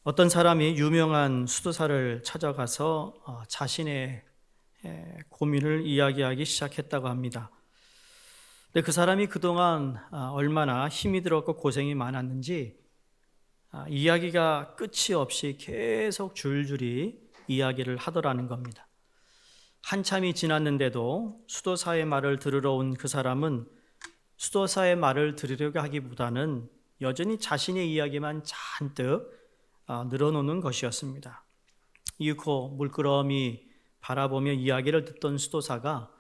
어떤 사람이 유명한 수도사를 찾아가서 자신의 고민을 이야기하기 시작했다고 합니다. 근데 그 사람이 그동안 얼마나 힘이 들었고 고생이 많았는지 이야기가 끝이 없이 계속 줄줄이 이야기를 하더라는 겁니다. 한참이 지났는데도 수도사의 말을 들으러 온 그 사람은 수도사의 말을 들으려고 하기보다는 여전히 자신의 이야기만 잔뜩 늘어놓는 것이었습니다. 이윽고 물끄러미 바라보며 이야기를 듣던 수도사가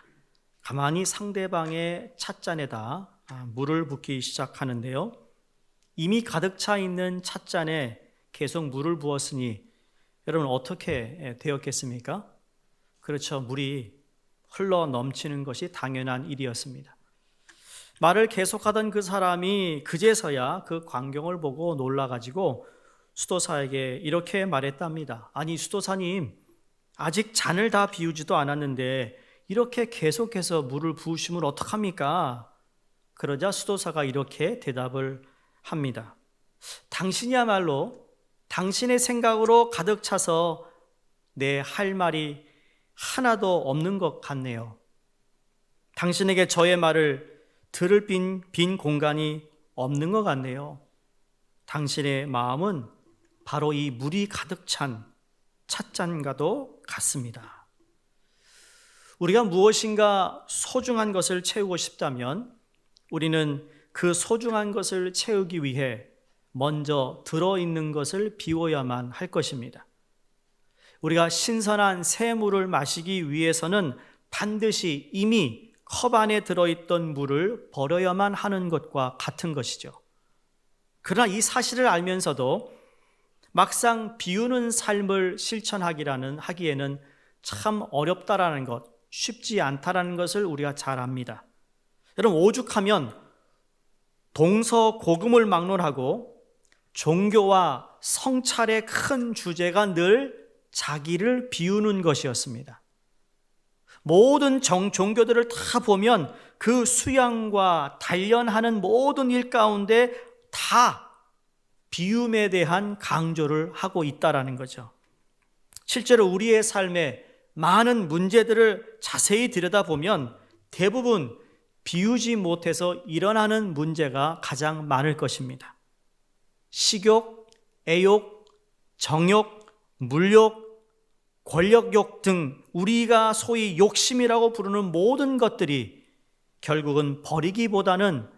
가만히 상대방의 찻잔에다 물을 붓기 시작하는데요. 이미 가득 차 있는 찻잔에 계속 물을 부었으니 여러분 어떻게 되었겠습니까? 그렇죠. 물이 흘러 넘치는 것이 당연한 일이었습니다. 말을 계속하던 그 사람이 그제서야 그 광경을 보고 놀라가지고 수도사에게 이렇게 말했답니다. 아니 수도사님, 아직 잔을 다 비우지도 않았는데 이렇게 계속해서 물을 부으시면 어떡합니까? 그러자 수도사가 이렇게 대답을 합니다. 당신이야말로 당신의 생각으로 가득 차서 내 할 말이 하나도 없는 것 같네요. 당신에게 저의 말을 들을 빈 공간이 없는 것 같네요. 당신의 마음은 바로 이 물이 가득 찬 찻잔과도 같습니다. 우리가 무엇인가 소중한 것을 채우고 싶다면 우리는 그 소중한 것을 채우기 위해 먼저 들어있는 것을 비워야만 할 것입니다. 우리가 신선한 새 물을 마시기 위해서는 반드시 이미 컵 안에 들어있던 물을 버려야만 하는 것과 같은 것이죠. 그러나 이 사실을 알면서도 막상 비우는 삶을 하기에는 참 어렵다라는 것, 쉽지 않다라는 것을 우리가 잘 압니다. 여러분, 오죽하면 동서고금을 막론하고 종교와 성찰의 큰 주제가 늘 자기를 비우는 것이었습니다. 모든 종교들을 다 보면 그 수양과 단련하는 모든 일 가운데 다 비움에 대한 강조를 하고 있다라는 거죠. 실제로 우리의 삶에 많은 문제들을 자세히 들여다보면 대부분 비우지 못해서 일어나는 문제가 가장 많을 것입니다. 식욕, 애욕, 정욕, 물욕, 권력욕 등 우리가 소위 욕심이라고 부르는 모든 것들이 결국은 버리기보다는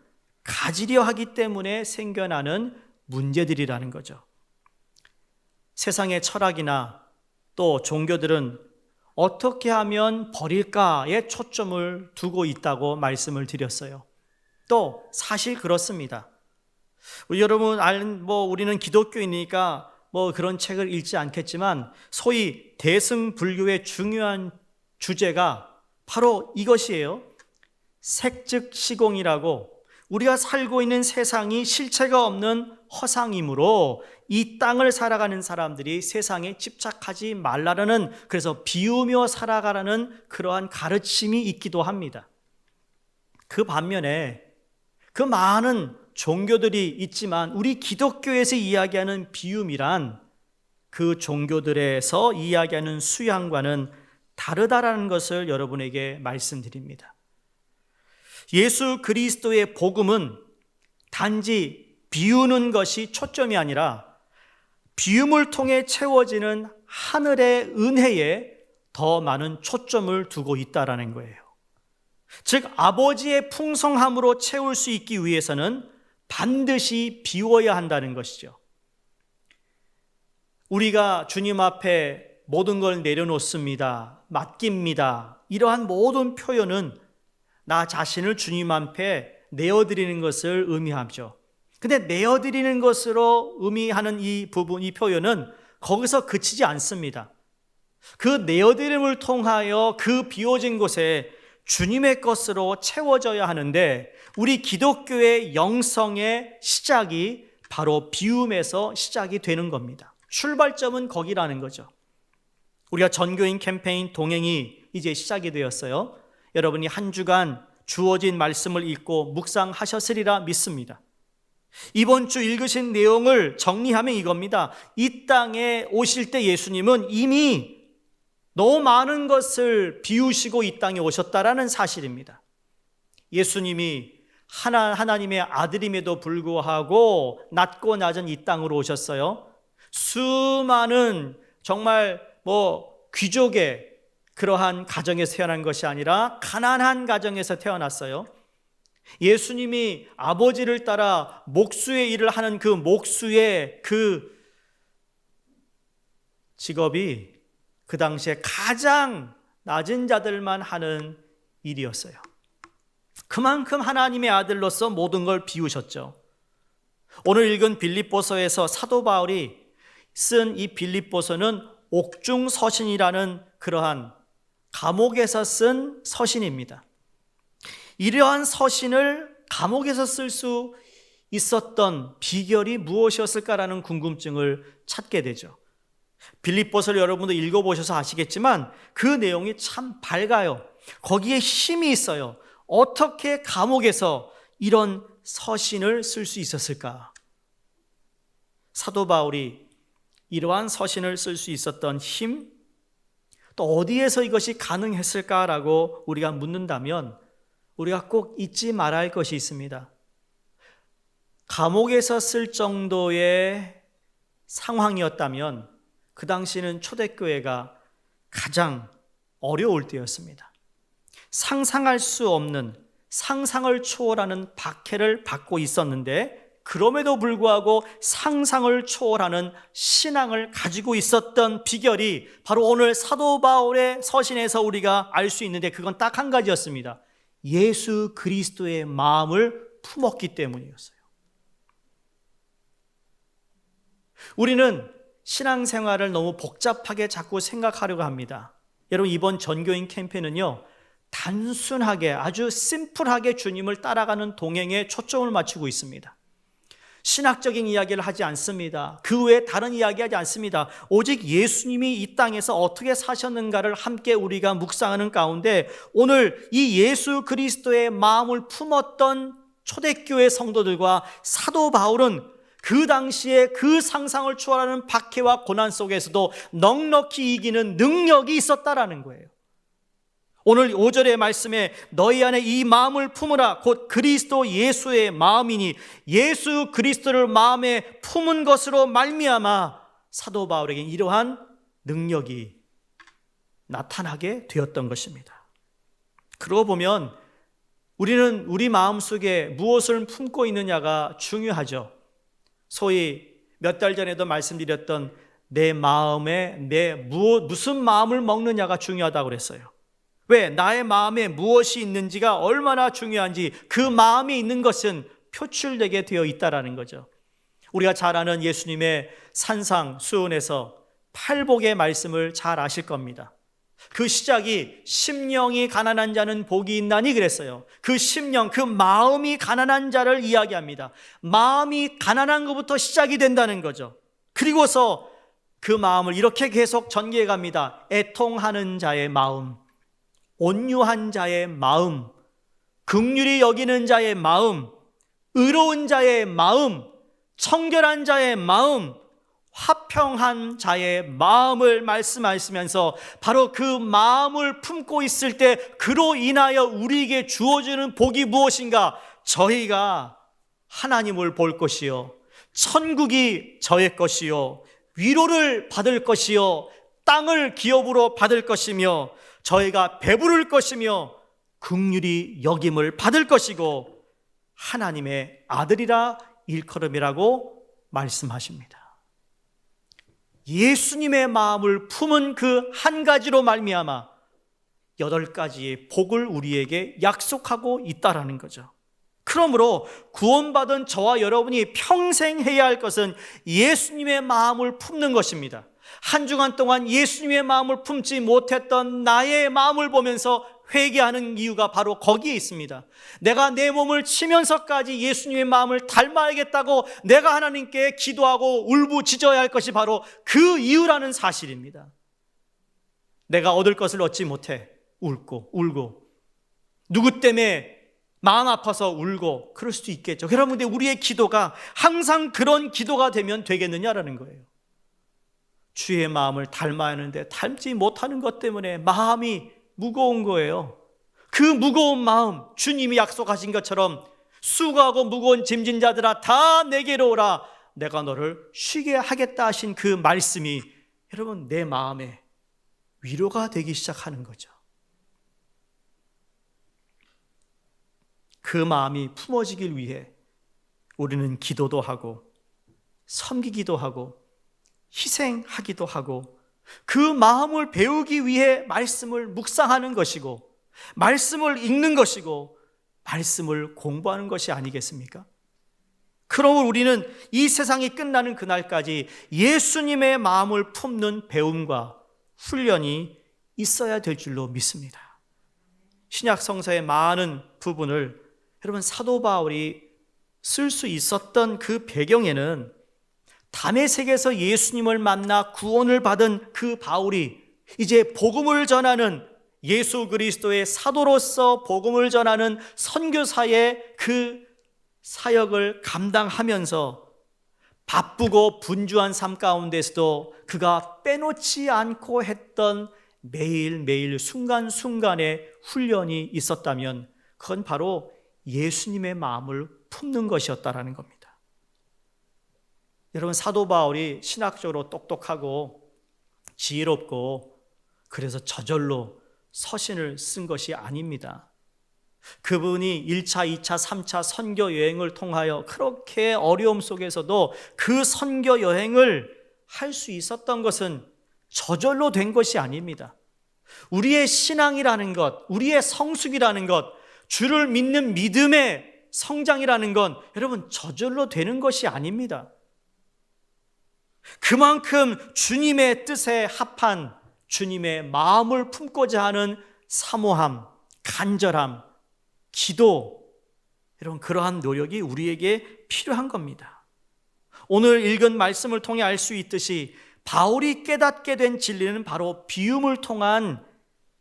가지려 하기 때문에 생겨나는 문제들이라는 거죠. 세상의 철학이나 또 종교들은 어떻게 하면 버릴까에 초점을 두고 있다고 말씀을 드렸어요. 또 사실 그렇습니다. 우리는 기독교이니까 그런 책을 읽지 않겠지만 소위 대승불교의 중요한 주제가 바로 이것이에요. 색즉시공이라고 우리가 살고 있는 세상이 실체가 없는 허상이므로 이 땅을 살아가는 사람들이 세상에 집착하지 말라라는, 그래서 비우며 살아가라는 그러한 가르침이 있기도 합니다. 그 반면에 그 많은 종교들이 있지만 우리 기독교에서 이야기하는 비움이란 그 종교들에서 이야기하는 수양과는 다르다라는 것을 여러분에게 말씀드립니다. 예수 그리스도의 복음은 단지 비우는 것이 초점이 아니라 비움을 통해 채워지는 하늘의 은혜에 더 많은 초점을 두고 있다라는 거예요. 즉 아버지의 풍성함으로 채울 수 있기 위해서는 반드시 비워야 한다는 것이죠. 우리가 주님 앞에 모든 걸 내려놓습니다, 맡깁니다, 이러한 모든 표현은 나 자신을 주님 앞에 내어드리는 것을 의미하죠. 근데 내어드리는 것으로 의미하는 이 부분, 이 표현은 거기서 그치지 않습니다. 그 내어드림을 통하여 그 비워진 곳에 주님의 것으로 채워져야 하는데 우리 기독교의 영성의 시작이 바로 비움에서 시작이 되는 겁니다. 출발점은 거기라는 거죠. 우리가 전교인 캠페인 동행이 이제 시작이 되었어요. 여러분이 한 주간 주어진 말씀을 읽고 묵상하셨으리라 믿습니다. 이번 주 읽으신 내용을 정리하면 이겁니다. 이 땅에 오실 때 예수님은 이미 너무 많은 것을 비우시고 이 땅에 오셨다라는 사실입니다. 예수님이 하나님의 아들임에도 불구하고 낮고 낮은 이 땅으로 오셨어요. 수많은 정말 귀족의 그러한 가정에서 태어난 것이 아니라 가난한 가정에서 태어났어요. 예수님이 아버지를 따라 목수의 일을 하는 그 목수의 그 직업이 그 당시에 가장 낮은 자들만 하는 일이었어요. 그만큼 하나님의 아들로서 모든 걸 비우셨죠. 오늘 읽은 빌립보서에서 사도 바울이 쓴 이 빌립보서는 옥중서신이라는 그러한 감옥에서 쓴 서신입니다. 이러한 서신을 감옥에서 쓸 수 있었던 비결이 무엇이었을까라는 궁금증을 찾게 되죠. 빌립보서를 여러분도 읽어보셔서 아시겠지만 그 내용이 참 밝아요. 거기에 힘이 있어요. 어떻게 감옥에서 이런 서신을 쓸 수 있었을까? 사도 바울이 이러한 서신을 쓸 수 있었던 힘, 또 어디에서 이것이 가능했을까라고 우리가 묻는다면 우리가 꼭 잊지 말아야 할 것이 있습니다. 감옥에서 쓸 정도의 상황이었다면 그 당시는 초대교회가 가장 어려울 때였습니다. 상상할 수 없는, 상상을 초월하는 박해를 받고 있었는데 그럼에도 불구하고 상상을 초월하는 신앙을 가지고 있었던 비결이 바로 오늘 사도 바울의 서신에서 우리가 알 수 있는데 그건 딱 한 가지였습니다. 예수 그리스도의 마음을 품었기 때문이었어요. 우리는 신앙생활을 너무 복잡하게 자꾸 생각하려고 합니다. 여러분, 이번 전교인 캠페인은요, 단순하게 아주 심플하게 주님을 따라가는 동행에 초점을 맞추고 있습니다. 신학적인 이야기를 하지 않습니다. 그 외에 다른 이야기 하지 않습니다. 오직 예수님이 이 땅에서 어떻게 사셨는가를 함께 우리가 묵상하는 가운데 오늘 이 예수 그리스도의 마음을 품었던 초대교회 성도들과 사도 바울은 그 당시에 그 상상을 초월하는 박해와 고난 속에서도 넉넉히 이기는 능력이 있었다라는 거예요. 오늘 5절의 말씀에 너희 안에 이 마음을 품으라 곧 그리스도 예수의 마음이니 예수 그리스도를 마음에 품은 것으로 말미암아 사도 바울에게 이러한 능력이 나타나게 되었던 것입니다. 그러고 보면 우리는 우리 마음속에 무엇을 품고 있느냐가 중요하죠. 소위 몇 달 전에도 말씀드렸던 내 마음에 무슨 마음을 먹느냐가 중요하다고 그랬어요. 왜? 나의 마음에 무엇이 있는지가 얼마나 중요한지 그 마음이 있는 것은 표출되게 되어 있다라는 거죠. 우리가 잘 아는 예수님의 산상 수훈에서 팔복의 말씀을 잘 아실 겁니다. 그 시작이 심령이 가난한 자는 복이 있나니 그랬어요. 그 심령, 그 마음이 가난한 자를 이야기합니다. 마음이 가난한 것부터 시작이 된다는 거죠. 그리고서 그 마음을 이렇게 계속 전개해 갑니다. 애통하는 자의 마음, 온유한 자의 마음, 긍휼히 여기는 자의 마음, 의로운 자의 마음, 청결한 자의 마음, 화평한 자의 마음을 말씀하시면서 바로 그 마음을 품고 있을 때 그로 인하여 우리에게 주어지는 복이 무엇인가? 저희가 하나님을 볼 것이요, 천국이 저의 것이요, 위로를 받을 것이요, 땅을 기업으로 받을 것이며 저희가 배부를 것이며 긍휼히 여김을 받을 것이고 하나님의 아들이라 일컬음이라고 말씀하십니다. 예수님의 마음을 품은 그 한 가지로 말미암아 8가지의 복을 우리에게 약속하고 있다라는 거죠. 그러므로 구원받은 저와 여러분이 평생 해야 할 것은 예수님의 마음을 품는 것입니다. 한 주간 동안 예수님의 마음을 품지 못했던 나의 마음을 보면서 회개하는 이유가 바로 거기에 있습니다. 내가 내 몸을 치면서까지 예수님의 마음을 닮아야겠다고 내가 하나님께 기도하고 울부짖어야 할 것이 바로 그 이유라는 사실입니다. 내가 얻을 것을 얻지 못해 울고 누구 때문에 마음 아파서 울고 그럴 수도 있겠죠. 여러분, 근데 우리의 기도가 항상 그런 기도가 되면 되겠느냐라는 거예요. 주의 마음을 닮아야 하는데 닮지 못하는 것 때문에 마음이 무거운 거예요. 그 무거운 마음, 주님이 약속하신 것처럼 수고하고 무거운 짐진 자들아 다 내게로 오라, 내가 너를 쉬게 하겠다 하신 그 말씀이 여러분 내 마음에 위로가 되기 시작하는 거죠. 그 마음이 품어지길 위해 우리는 기도도 하고 섬기기도 하고 희생하기도 하고 그 마음을 배우기 위해 말씀을 묵상하는 것이고 말씀을 읽는 것이고 말씀을 공부하는 것이 아니겠습니까? 그러므로 우리는 이 세상이 끝나는 그날까지 예수님의 마음을 품는 배움과 훈련이 있어야 될 줄로 믿습니다. 신약 성서의 많은 부분을 여러분 사도 바울이 쓸 수 있었던 그 배경에는 다메섹에서 예수님을 만나 구원을 받은 그 바울이 이제 복음을 전하는 예수 그리스도의 사도로서 복음을 전하는 선교사의 그 사역을 감당하면서 바쁘고 분주한 삶 가운데서도 그가 빼놓지 않고 했던 매일매일 순간순간의 훈련이 있었다면 그건 바로 예수님의 마음을 품는 것이었다라는 겁니다. 여러분, 사도 바울이 신학적으로 똑똑하고 지혜롭고 그래서 저절로 서신을 쓴 것이 아닙니다. 그분이 1차, 2차, 3차 선교 여행을 통하여 그렇게 어려움 속에서도 그 선교 여행을 할 수 있었던 것은 저절로 된 것이 아닙니다. 우리의 신앙이라는 것, 우리의 성숙이라는 것, 주를 믿는 믿음의 성장이라는 건 여러분 저절로 되는 것이 아닙니다. 그만큼 주님의 뜻에 합한 주님의 마음을 품고자 하는 사모함, 간절함, 기도, 여러분 그러한 노력이 우리에게 필요한 겁니다. 오늘 읽은 말씀을 통해 알 수 있듯이 바울이 깨닫게 된 진리는 바로 비움을 통한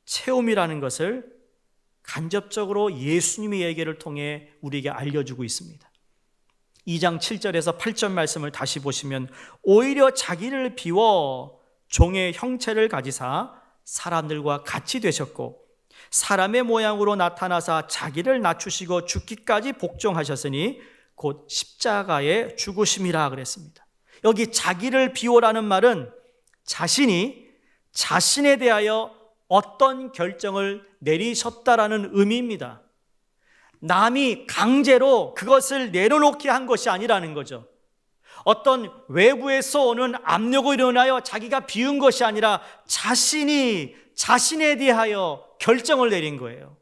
체험이라는 것을 간접적으로 예수님의 얘기를 통해 우리에게 알려주고 있습니다. 2장 7절에서 8절 말씀을 다시 보시면 오히려 자기를 비워 종의 형체를 가지사 사람들과 같이 되셨고 사람의 모양으로 나타나사 자기를 낮추시고 죽기까지 복종하셨으니 곧 십자가에 죽으심이라 그랬습니다. 여기 자기를 비워라는 말은 자신이 자신에 대하여 어떤 결정을 내리셨다라는 의미입니다. 남이 강제로 그것을 내려놓게 한 것이 아니라는 거죠. 어떤 외부에서 오는 압력으로 인하여 자기가 비운 것이 아니라 자신이 자신에 대하여 결정을 내린 거예요.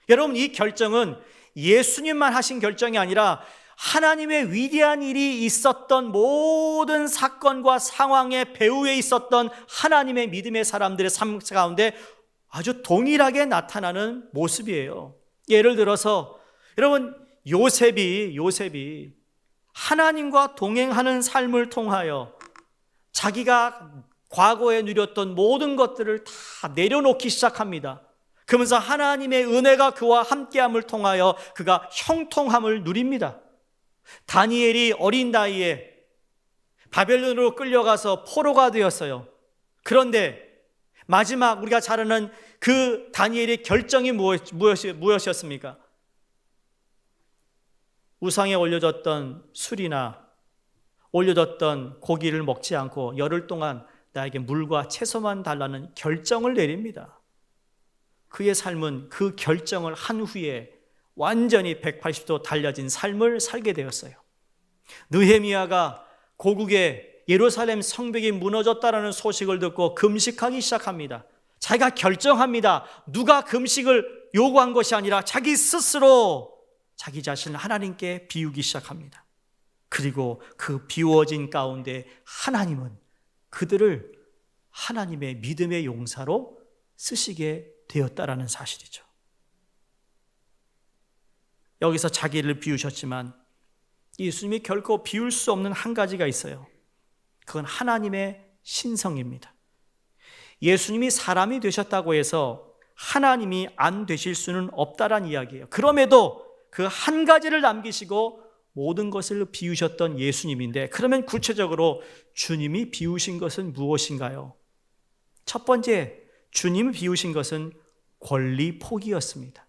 여러분, 이 결정은 예수님만 하신 결정이 아니라 하나님의 위대한 일이 있었던 모든 사건과 상황의 배후에 있었던 하나님의 믿음의 사람들의 삶 가운데 아주 동일하게 나타나는 모습이에요. 예를 들어서 여러분 요셉이 하나님과 동행하는 삶을 통하여 자기가 과거에 누렸던 모든 것들을 다 내려놓기 시작합니다. 그러면서 하나님의 은혜가 그와 함께함을 통하여 그가 형통함을 누립니다. 다니엘이 어린 나이에 바벨론으로 끌려가서 포로가 되었어요. 그런데 마지막 우리가 잘 아는 그 다니엘의 결정이 무엇이었습니까? 우상에 올려졌던 술이나 올려졌던 고기를 먹지 않고 열흘 동안 나에게 물과 채소만 달라는 결정을 내립니다. 그의 삶은 그 결정을 한 후에 완전히 180도 달라진 삶을 살게 되었어요. 느헤미야가 고국의 예루살렘 성벽이 무너졌다라는 소식을 듣고 금식하기 시작합니다. 자기가 결정합니다. 누가 금식을 요구한 것이 아니라 자기 스스로 자기 자신을 하나님께 비우기 시작합니다. 그리고 그 비워진 가운데 하나님은 그들을 하나님의 믿음의 용사로 쓰시게 되었다라는 사실이죠. 여기서 자기를 비우셨지만 예수님이 결코 비울 수 없는 한 가지가 있어요. 그건 하나님의 신성입니다. 예수님이 사람이 되셨다고 해서 하나님이 안 되실 수는 없다란 이야기예요. 그럼에도 그 한 가지를 남기시고 모든 것을 비우셨던 예수님인데, 그러면 구체적으로 주님이 비우신 것은 무엇인가요? 첫 번째, 주님이 비우신 것은 권리 포기였습니다.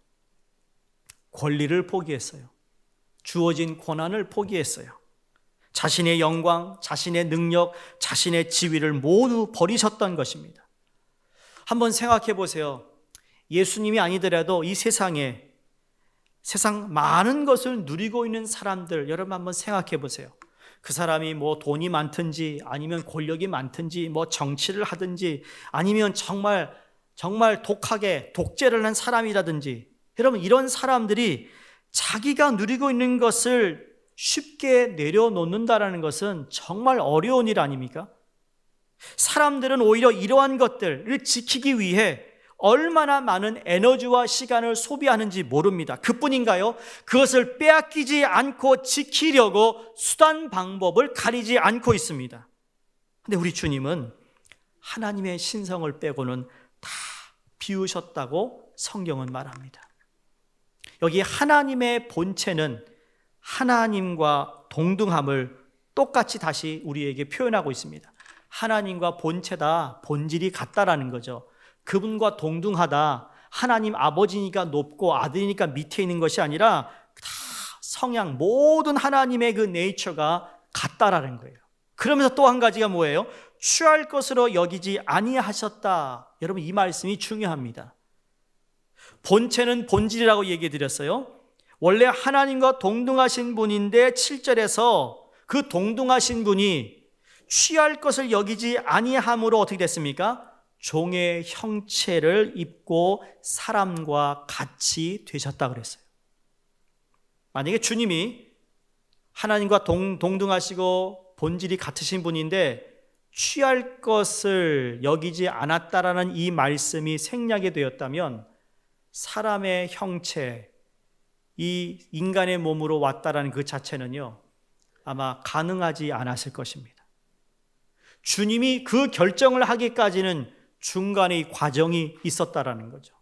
권리를 포기했어요. 주어진 권한을 포기했어요. 자신의 영광, 자신의 능력, 자신의 지위를 모두 버리셨던 것입니다. 한번 생각해 보세요. 예수님이 아니더라도 이 세상 많은 것을 누리고 있는 사람들, 여러분 한번 생각해 보세요. 그 사람이 뭐 돈이 많든지, 아니면 권력이 많든지, 뭐 정치를 하든지, 아니면 정말 독하게 독재를 한 사람이라든지, 여러분 이런 사람들이 자기가 누리고 있는 것을 쉽게 내려놓는다는 것은 정말 어려운 일 아닙니까? 사람들은 오히려 이러한 것들을 지키기 위해 얼마나 많은 에너지와 시간을 소비하는지 모릅니다. 그뿐인가요? 그것을 빼앗기지 않고 지키려고 수단 방법을 가리지 않고 있습니다. 근데 우리 주님은 하나님의 신성을 빼고는 다 비우셨다고 성경은 말합니다. 여기 하나님의 본체는 하나님과 동등함을 똑같이 다시 우리에게 표현하고 있습니다. 하나님과 본체다, 본질이 같다라는 거죠. 그분과 동등하다, 하나님 아버지니까 높고 아들이니까 밑에 있는 것이 아니라 다 성향, 모든 하나님의 그 네이처가 같다라는 거예요. 그러면서 또 한 가지가 뭐예요? 취할 것으로 여기지 아니하셨다. 여러분 이 말씀이 중요합니다. 본체는 본질이라고 얘기해 드렸어요. 원래 하나님과 동등하신 분인데 7절에서 그 동등하신 분이 취할 것을 여기지 아니함으로 어떻게 됐습니까? 종의 형체를 입고 사람과 같이 되셨다 그랬어요. 만약에 주님이 하나님과 동등하시고 본질이 같으신 분인데 취할 것을 여기지 않았다라는 이 말씀이 생략이 되었다면 사람의 형체, 이 인간의 몸으로 왔다라는 그 자체는요, 아마 가능하지 않았을 것입니다. 주님이 그 결정을 하기까지는 중간에 이 과정이 있었다라는 거죠.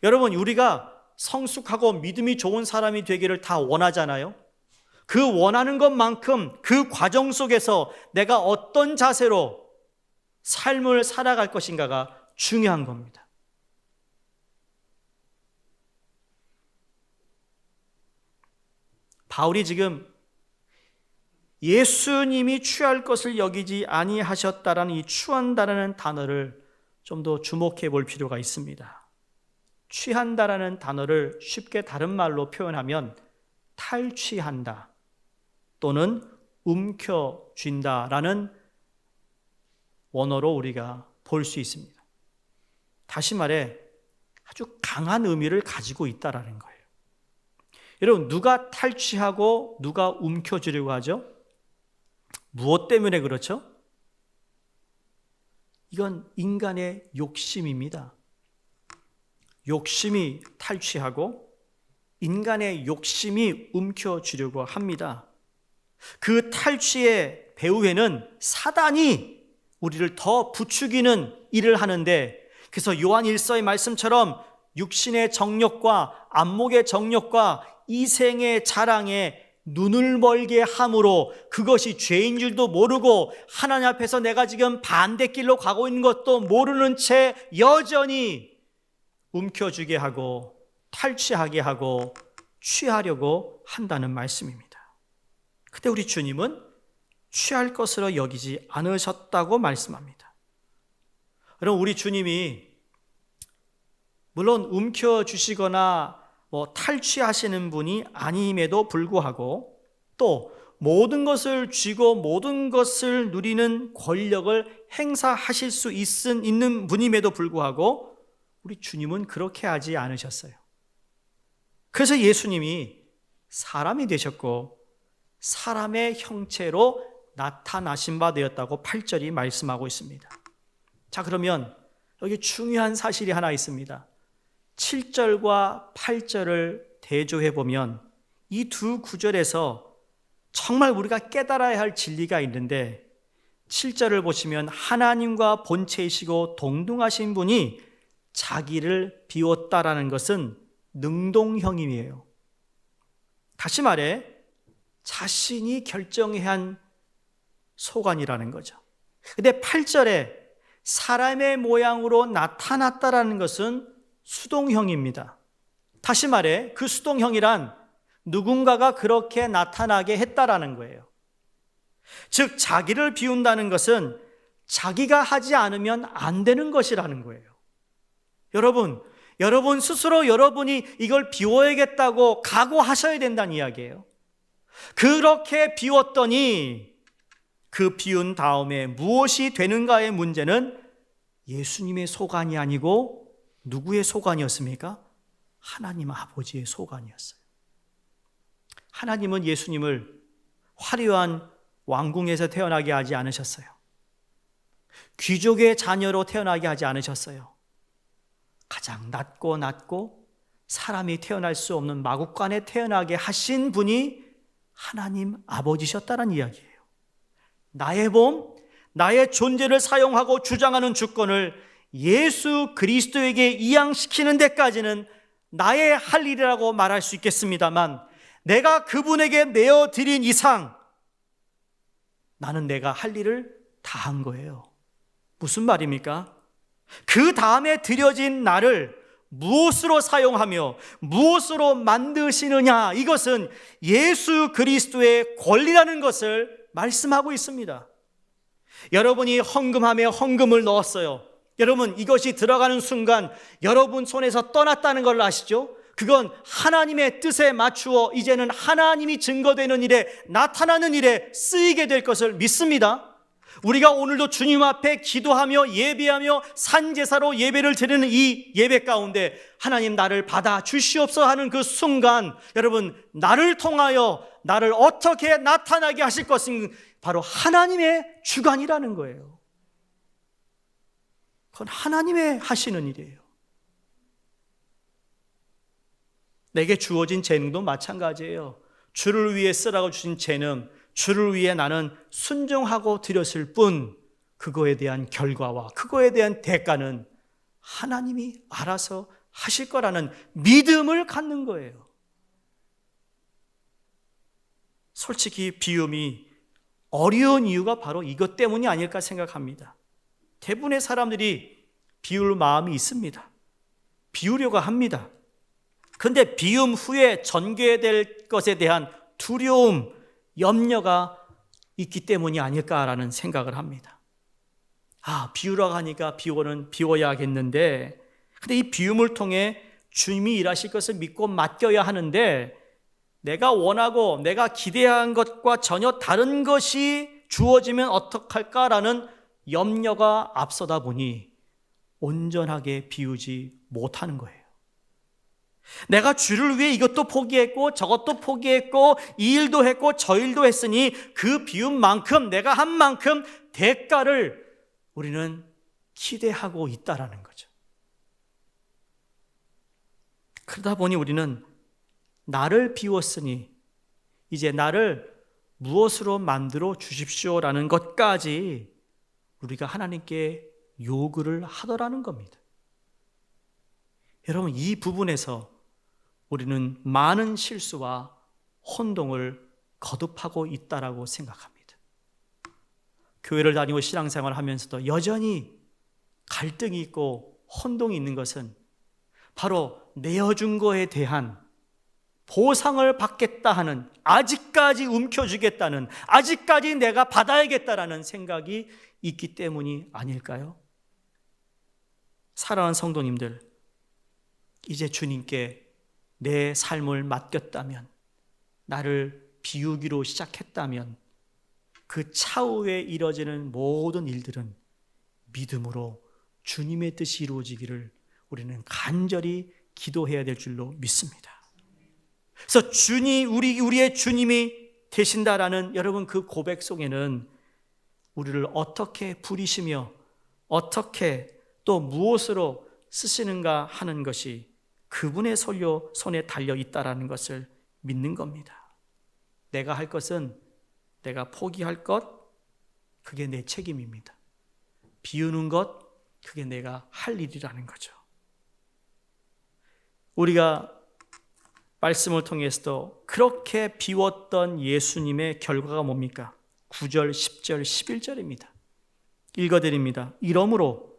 여러분, 우리가 성숙하고 믿음이 좋은 사람이 되기를 다 원하잖아요. 그 원하는 것만큼 그 과정 속에서 내가 어떤 자세로 삶을 살아갈 것인가가 중요한 겁니다. 바울이 지금 예수님이 취할 것을 여기지 아니하셨다라는 이 취한다라는 단어를 좀 더 주목해 볼 필요가 있습니다. 취한다라는 단어를 쉽게 다른 말로 표현하면 탈취한다 또는 움켜쥔다라는 원어로 우리가 볼 수 있습니다. 다시 말해 아주 강한 의미를 가지고 있다라는 거예요. 여러분, 누가 탈취하고 누가 움켜쥐려고 하죠? 무엇 때문에 그렇죠? 이건 인간의 욕심입니다. 욕심이 탈취하고 인간의 욕심이 움켜쥐려고 합니다. 그 탈취의 배후에는 사단이 우리를 더 부추기는 일을 하는데, 그래서 요한 1서의 말씀처럼 육신의 정욕과 안목의 정욕과 이생의 자랑에 눈을 멀게 함으로 그것이 죄인 줄도 모르고 하나님 앞에서 내가 지금 반대길로 가고 있는 것도 모르는 채 여전히 움켜쥐게 하고 탈취하게 하고 취하려고 한다는 말씀입니다. 그때 우리 주님은 취할 것으로 여기지 않으셨다고 말씀합니다. 여러분, 우리 주님이 물론 움켜쥐시거나 탈취하시는 분이 아님에도 불구하고, 또 모든 것을 쥐고 모든 것을 누리는 권력을 행사하실 수 있는 분임에도 불구하고 우리 주님은 그렇게 하지 않으셨어요. 그래서 예수님이 사람이 되셨고 사람의 형체로 나타나신 바 되었다고 8절이 말씀하고 있습니다. 자, 그러면 여기 중요한 사실이 하나 있습니다. 7절과 8절을 대조해 보면 이 두 구절에서 정말 우리가 깨달아야 할 진리가 있는데, 7절을 보시면 하나님과 본체이시고 동등하신 분이 자기를 비웠다라는 것은 능동형임이에요. 다시 말해 자신이 결정해야 한 소관이라는 거죠. 근데 8절에 사람의 모양으로 나타났다라는 것은 수동형입니다. 다시 말해 그 수동형이란 누군가가 그렇게 나타나게 했다라는 거예요. 즉 자기를 비운다는 것은 자기가 하지 않으면 안 되는 것이라는 거예요. 여러분 스스로 여러분이 이걸 비워야겠다고 각오하셔야 된다는 이야기예요. 그렇게 비웠더니 그 비운 다음에 무엇이 되는가의 문제는 예수님의 소관이 아니고 누구의 소관이었습니까? 하나님 아버지의 소관이었어요. 하나님은 예수님을 화려한 왕궁에서 태어나게 하지 않으셨어요. 귀족의 자녀로 태어나게 하지 않으셨어요. 가장 낮고 사람이 태어날 수 없는 마국간에 태어나게 하신 분이 하나님 아버지셨다는 이야기예요. 나의 몸, 나의 존재를 사용하고 주장하는 주권을 예수 그리스도에게 이양시키는 데까지는 나의 할 일이라고 말할 수 있겠습니다만 내가 그분에게 내어드린 이상 나는 내가 할 일을 다 한 거예요. 무슨 말입니까? 그 다음에 드려진 나를 무엇으로 사용하며 무엇으로 만드시느냐, 이것은 예수 그리스도의 권리라는 것을 말씀하고 있습니다. 여러분이 헌금함에 헌금을 넣었어요. 여러분 이것이 들어가는 순간 여러분 손에서 떠났다는 걸 아시죠? 그건 하나님의 뜻에 맞추어 이제는 하나님이 증거되는 일에 나타나는 일에 쓰이게 될 것을 믿습니다. 우리가 오늘도 주님 앞에 기도하며 예배하며 산제사로 예배를 드리는 이 예배 가운데 하나님 나를 받아 주시옵소서 하는 그 순간 여러분 나를 통하여 나를 어떻게 나타나게 하실 것은 바로 하나님의 주관이라는 거예요. 그건 하나님의 하시는 일이에요. 내게 주어진 재능도 마찬가지예요. 주를 위해 쓰라고 주신 재능, 주를 위해 나는 순종하고 드렸을 뿐 그거에 대한 결과와 그거에 대한 대가는 하나님이 알아서 하실 거라는 믿음을 갖는 거예요. 솔직히 비움이 어려운 이유가 바로 이것 때문이 아닐까 생각합니다. 대부분의 사람들이 비울 마음이 있습니다. 비우려고 합니다. 그런데 비움 후에 전개될 것에 대한 두려움, 염려가 있기 때문이 아닐까라는 생각을 합니다. 비우라고 하니까 비워야겠는데 근데 이 비움을 통해 주님이 일하실 것을 믿고 맡겨야 하는데 내가 원하고 내가 기대한 것과 전혀 다른 것이 주어지면 어떡할까라는 염려가 앞서다 보니 온전하게 비우지 못하는 거예요. 내가 주를 위해 이것도 포기했고 저것도 포기했고 이 일도 했고 저 일도 했으니 그 비움만큼 내가 한 만큼 대가를 우리는 기대하고 있다라는 거죠. 그러다 보니 우리는 나를 비웠으니 이제 나를 무엇으로 만들어 주십시오라는 것까지 우리가 하나님께 요구를 하더라는 겁니다. 여러분 이 부분에서 우리는 많은 실수와 혼동을 거듭하고 있다라고 생각합니다. 교회를 다니고 신앙생활을 하면서도 여전히 갈등이 있고 혼동이 있는 것은 바로 내어준 거에 대한 보상을 받겠다 하는, 아직까지 움켜쥐겠다는, 아직까지 내가 받아야겠다라는 생각이 있기 때문이 아닐까요? 사랑하는 성도님들, 이제 주님께 내 삶을 맡겼다면, 나를 비우기로 시작했다면 그 차후에 이루어지는 모든 일들은 믿음으로 주님의 뜻이 이루어지기를 우리는 간절히 기도해야 될 줄로 믿습니다. 그래서 우리의 주님이 되신다라는 여러분 그 고백 속에는 우리를 어떻게 부리시며 어떻게 또 무엇으로 쓰시는가 하는 것이 그분의 손에 달려 있다라는 것을 믿는 겁니다. 내가 할 것은 내가 포기할 것, 그게 내 책임입니다. 비우는 것, 그게 내가 할 일이라는 거죠. 우리가 말씀을 통해서도 그렇게 비웠던 예수님의 결과가 뭡니까? 9절, 10절, 11절입니다. 읽어드립니다. 이러므로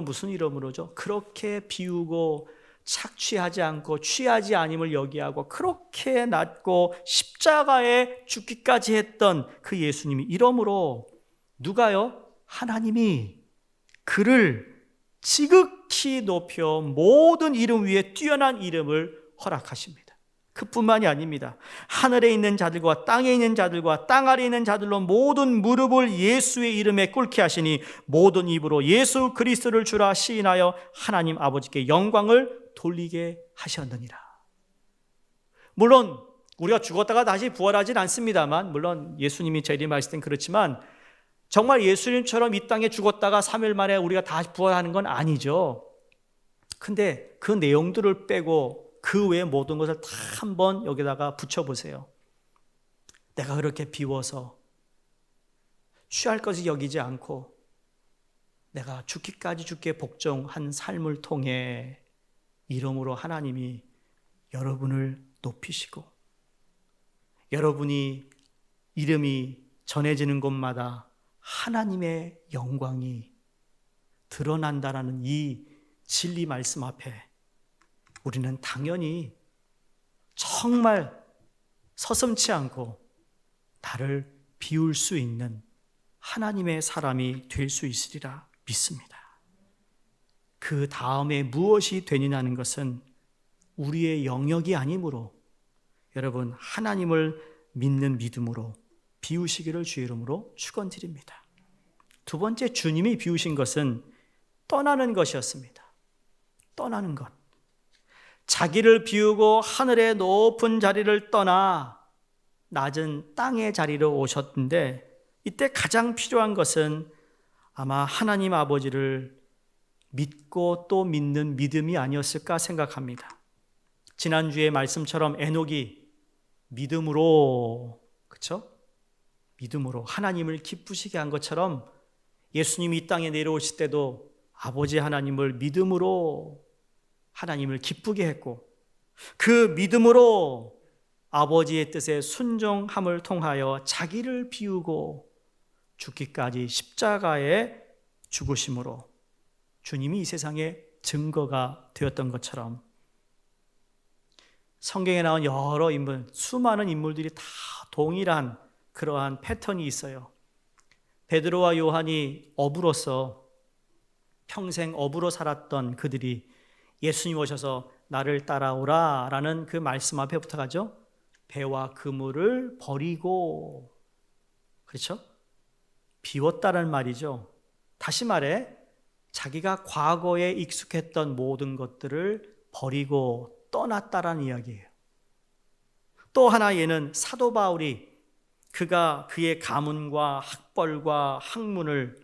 무슨 이러므로죠? 그렇게 비우고 착취하지 않고 취하지 아님을 여기하고 그렇게 낮고 십자가에 죽기까지 했던 그 예수님이 이러므로 누가요? 하나님이 그를 지극히 높여 모든 이름 위에 뛰어난 이름을 허락하십니다. 그뿐만이 아닙니다. 하늘에 있는 자들과 땅에 있는 자들과 땅 아래에 있는 자들로 모든 무릎을 예수의 이름에 꿇게 하시니 모든 입으로 예수 그리스도를 주라 시인하여 하나님 아버지께 영광을 돌리게 하셨느니라. 물론 우리가 죽었다가 다시 부활하진 않습니다만, 물론 예수님이 재림하실 땐 그렇지만 정말 예수님처럼 이 땅에 죽었다가 3일 만에 우리가 다시 부활하는 건 아니죠. 근데 그 내용들을 빼고 그 외의 모든 것을 다 한번 여기다가 붙여보세요. 내가 그렇게 비워서 취할 것을 여기지 않고 내가 죽기까지 주께 복종한 삶을 통해 이름으로 하나님이 여러분을 높이시고 여러분이 이름이 전해지는 곳마다 하나님의 영광이 드러난다라는 이 진리 말씀 앞에 우리는 당연히 정말 서슴지 않고 나를 비울 수 있는 하나님의 사람이 될 수 있으리라 믿습니다. 그 다음에 무엇이 되느냐는 것은 우리의 영역이 아니므로 여러분 하나님을 믿는 믿음으로 비우시기를 주의 이름으로 축원드립니다. 두 번째, 주님이 비우신 것은 떠나는 것이었습니다. 떠나는 것. 자기를 비우고 하늘의 높은 자리를 떠나 낮은 땅의 자리로 오셨는데 이때 가장 필요한 것은 아마 하나님 아버지를 믿고 또 믿는 믿음이 아니었을까 생각합니다. 지난주의 말씀처럼 에녹이 믿음으로, 그렇죠? 믿음으로 하나님을 기쁘시게 한 것처럼 예수님이 이 땅에 내려오실 때도 아버지 하나님을 믿음으로 하나님을 기쁘게 했고 그 믿음으로 아버지의 뜻에 순종함을 통하여 자기를 비우고 죽기까지 십자가에 죽으심으로 주님이 이 세상에 증거가 되었던 것처럼 성경에 나온 여러 인물, 수많은 인물들이 다 동일한 그러한 패턴이 있어요. 베드로와 요한이 어부로서 평생 어부로 살았던 그들이 예수님 오셔서 나를 따라오라 라는 그 말씀 앞에 부탁하죠. 배와 그물을 버리고, 그렇죠? 비웠다는 말이죠. 다시 말해 자기가 과거에 익숙했던 모든 것들을 버리고 떠났다라는 이야기예요. 또 하나 얘는 사도 바울이 그가 그의 가문과 학벌과 학문을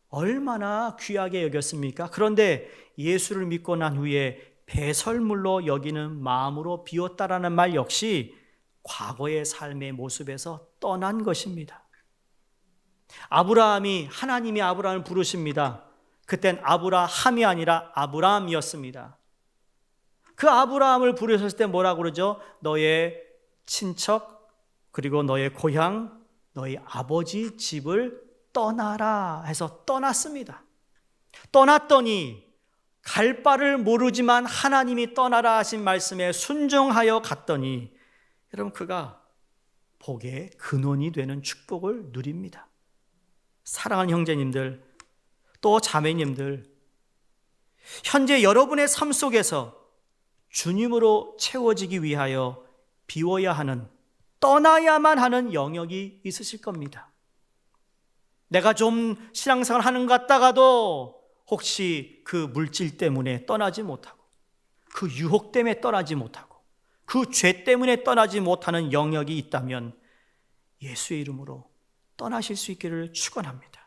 얼마나 귀하게 여겼습니까? 그런데 예수를 믿고 난 후에 배설물로 여기는 마음으로 비웠다라는 말 역시 과거의 삶의 모습에서 떠난 것입니다. 아브라함이 하나님이 아브라함을 부르십니다. 그땐 아브라함이 아니라 아브라함이었습니다. 그 아브라함을 부르셨을 때 뭐라고 그러죠? 너의 친척 그리고 너의 고향 너희 아버지 집을 떠나라 해서 떠났습니다. 떠났더니 갈 바를 모르지만 하나님이 떠나라 하신 말씀에 순종하여 갔더니 여러분 그가 복의 근원이 되는 축복을 누립니다. 사랑하는 형제님들 또 자매님들, 현재 여러분의 삶 속에서 주님으로 채워지기 위하여 비워야 하는, 떠나야만 하는 영역이 있으실 겁니다. 내가 좀 신앙생활 하는 것 같다가도 혹시 그 물질 때문에 떠나지 못하고 그 유혹 때문에 떠나지 못하고 그 죄 때문에 떠나지 못하는 영역이 있다면 예수의 이름으로 떠나실 수 있기를 축원합니다.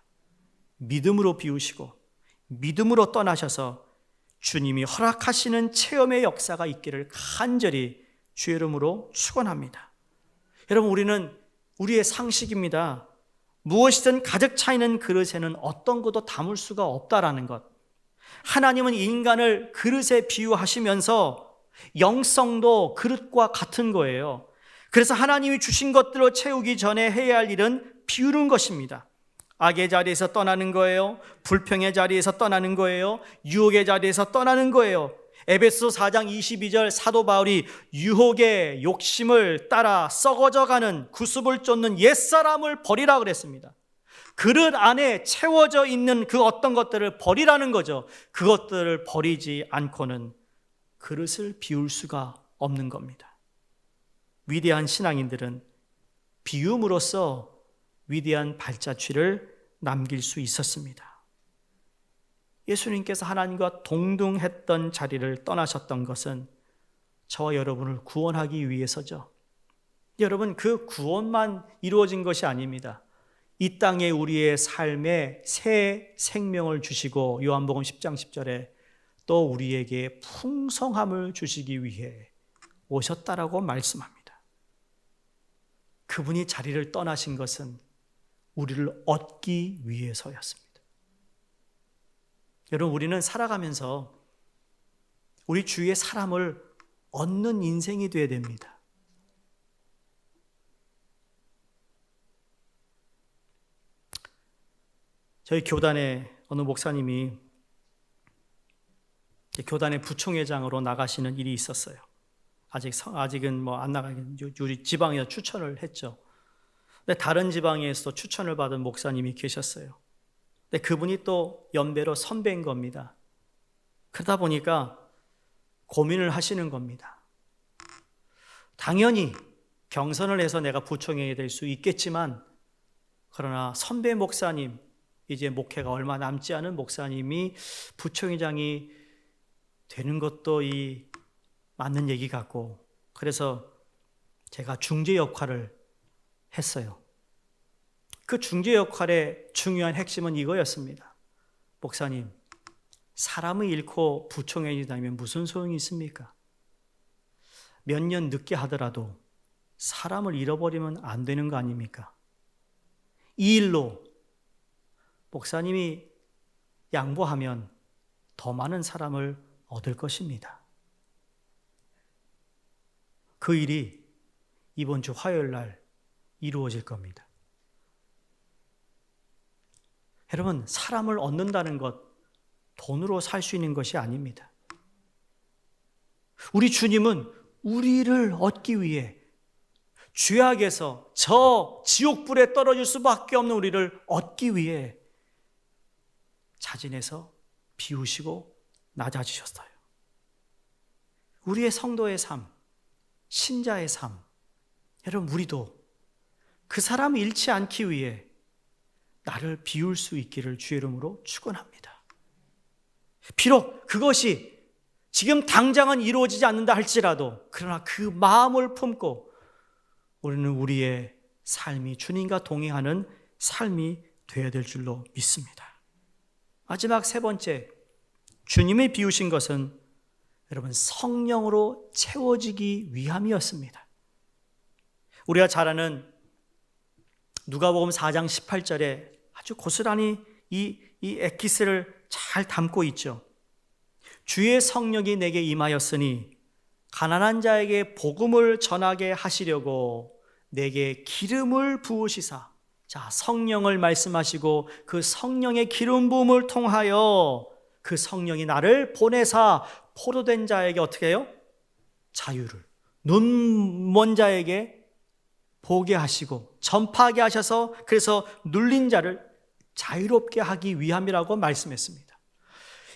믿음으로 비우시고 믿음으로 떠나셔서 주님이 허락하시는 체험의 역사가 있기를 간절히 주의 이름으로 축원합니다. 여러분 우리는 우리의 상식입니다. 무엇이든 가득 차 있는 그릇에는 어떤 것도 담을 수가 없다라는 것. 하나님은 인간을 그릇에 비유하시면서 영성도 그릇과 같은 거예요. 그래서 하나님이 주신 것들로 채우기 전에 해야 할 일은 비우는 것입니다. 악의 자리에서 떠나는 거예요. 불평의 자리에서 떠나는 거예요. 유혹의 자리에서 떠나는 거예요. 에베소 4장 22절 사도 바울이 유혹의 욕심을 따라 썩어져가는 구습을 쫓는 옛사람을 버리라 그랬습니다. 그릇 안에 채워져 있는 그 어떤 것들을 버리라는 거죠. 그것들을 버리지 않고는 그릇을 비울 수가 없는 겁니다. 위대한 신앙인들은 비움으로써 위대한 발자취를 남길 수 있었습니다. 예수님께서 하나님과 동등했던 자리를 떠나셨던 것은 저와 여러분을 구원하기 위해서죠. 여러분, 그 구원만 이루어진 것이 아닙니다. 이 땅에 우리의 삶에 새 생명을 주시고 요한복음 10장 10절에 또 우리에게 풍성함을 주시기 위해 오셨다라고 말씀합니다. 그분이 자리를 떠나신 것은 우리를 얻기 위해서였습니다. 여러분, 우리는 살아가면서 우리 주위의 사람을 얻는 인생이 되어야 됩니다. 저희 교단에 어느 목사님이 교단의 부총회장으로 나가시는 일이 있었어요. 아직은 뭐 안 나가긴 우리 지방에서 추천을 했죠. 근데 다른 지방에서 추천을 받은 목사님이 계셨어요. 근데 그분이 또 연배로 선배인 겁니다. 그러다 보니까 고민을 하시는 겁니다. 당연히 경선을 해서 내가 부총회에 될 수 있겠지만, 그러나 선배 목사님, 이제 목회가 얼마 남지 않은 목사님이 부총회장이 되는 것도 맞는 얘기 같고, 그래서 제가 중재 역할을 했어요. 그 중재 역할의 중요한 핵심은 이거였습니다. 목사님, 사람을 잃고 부총회장이 되면 무슨 소용이 있습니까? 몇 년 늦게 하더라도 사람을 잃어버리면 안 되는 거 아닙니까? 이 일로 목사님이 양보하면 더 많은 사람을 얻을 것입니다. 그 일이 이번 주 화요일 날 이루어질 겁니다. 여러분, 사람을 얻는다는 것 돈으로 살 수 있는 것이 아닙니다. 우리 주님은 우리를 얻기 위해 죄악에서 저 지옥불에 떨어질 수밖에 없는 우리를 얻기 위해 자진해서 비우시고 낮아지셨어요. 우리의 성도의 삶, 신자의 삶, 여러분, 우리도 그 사람을 잃지 않기 위해 나를 비울 수 있기를 주의 이름으로 축원합니다. 비록 그것이 지금 당장은 이루어지지 않는다 할지라도, 그러나 그 마음을 품고 우리는 우리의 삶이 주님과 동행하는 삶이 되어야 될 줄로 믿습니다. 마지막 세 번째, 주님이 비우신 것은 여러분 성령으로 채워지기 위함이었습니다. 우리가 잘 아는 누가복음 4장 18절에 아주 고스란히 이 엑기스를 잘 담고 있죠. 주의 성령이 내게 임하였으니 가난한 자에게 복음을 전하게 하시려고 내게 기름을 부으시사. 자, 성령을 말씀하시고 그 성령의 기름 부음을 통하여 그 성령이 나를 보내사 포로된 자에게 어떻게 해요? 자유를, 눈 먼 자에게 보게 하시고 전파하게 하셔서 그래서 눌린 자를 자유롭게 하기 위함이라고 말씀했습니다.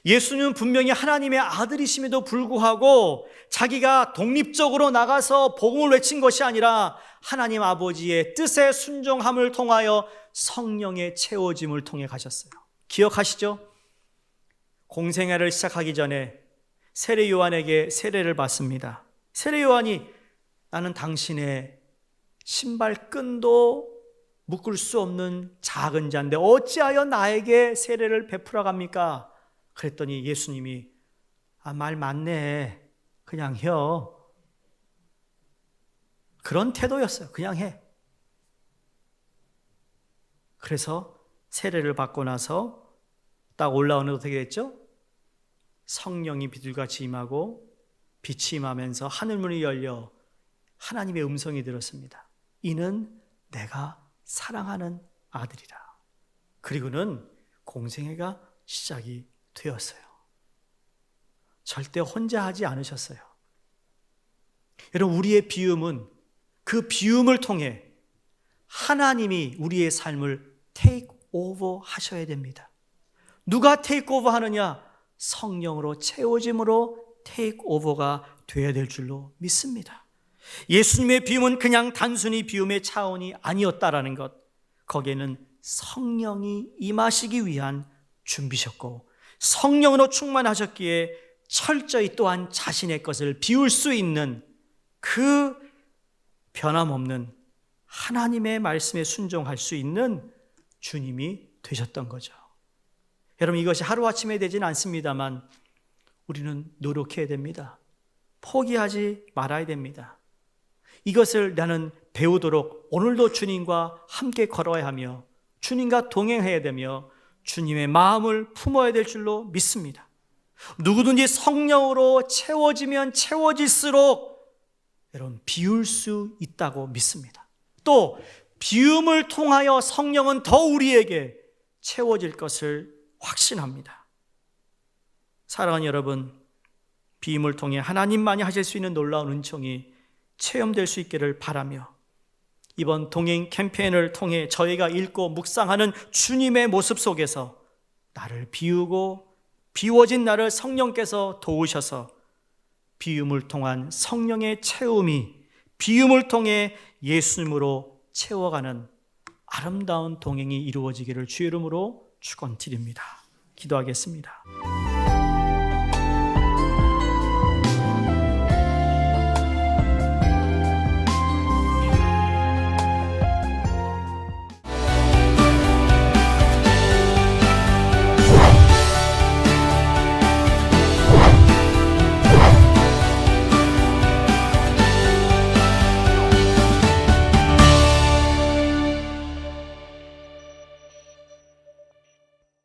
예수님은 분명히 하나님의 아들이심에도 불구하고 자기가 독립적으로 나가서 복음을 외친 것이 아니라 하나님 아버지의 뜻에 순종함을 통하여 성령의 채워짐을 통해 가셨어요. 기억하시죠? 공생애를 시작하기 전에 세례 요한에게 세례를 받습니다. 세례 요한이 나는 당신의 신발끈도 묶을 수 없는 작은 자인데 어찌하여 나에게 세례를 베풀어 갑니까? 그랬더니 예수님이 말 맞네, 그냥 해. 그런 태도였어요. 그냥 해. 그래서 세례를 받고 나서 딱 올라오는 어떻게 됐죠? 성령이 비둘기같이 임하고 빛이 임하면서 하늘문이 열려 하나님의 음성이 들었습니다. 이는 내가 사랑하는 아들이라. 그리고는 공생애가 시작이 되었어요. 절대 혼자 하지 않으셨어요. 여러분, 우리의 비움은 그 비움을 통해 하나님이 우리의 삶을 take over 하셔야 됩니다. 누가 take over 하느냐? 성령으로 채워짐으로 take over가 되어야 될 줄로 믿습니다. 예수님의 비움은 그냥 단순히 비움의 차원이 아니었다라는 것, 거기에는 성령이 임하시기 위한 준비셨고 성령으로 충만하셨기에 철저히 또한 자신의 것을 비울 수 있는 그 변함없는 하나님의 말씀에 순종할 수 있는 주님이 되셨던 거죠. 여러분, 이것이 하루아침에 되지는 않습니다만 우리는 노력해야 됩니다. 포기하지 말아야 됩니다. 이것을 나는 배우도록 오늘도 주님과 함께 걸어야 하며 주님과 동행해야 되며 주님의 마음을 품어야 될 줄로 믿습니다. 누구든지 성령으로 채워지면 채워질수록 여러분 비울 수 있다고 믿습니다. 또 비움을 통하여 성령은 더 우리에게 채워질 것을 확신합니다. 사랑하는 여러분, 비움을 통해 하나님만이 하실 수 있는 놀라운 은총이 체험될 수 있기를 바라며 이번 동행 캠페인을 통해 저희가 읽고 묵상하는 주님의 모습 속에서 나를 비우고 비워진 나를 성령께서 도우셔서 비움을 통한 성령의 채움이 비움을 통해 예수님으로 채워가는 아름다운 동행이 이루어지기를 주의 이름으로 축원드립니다. 기도하겠습니다.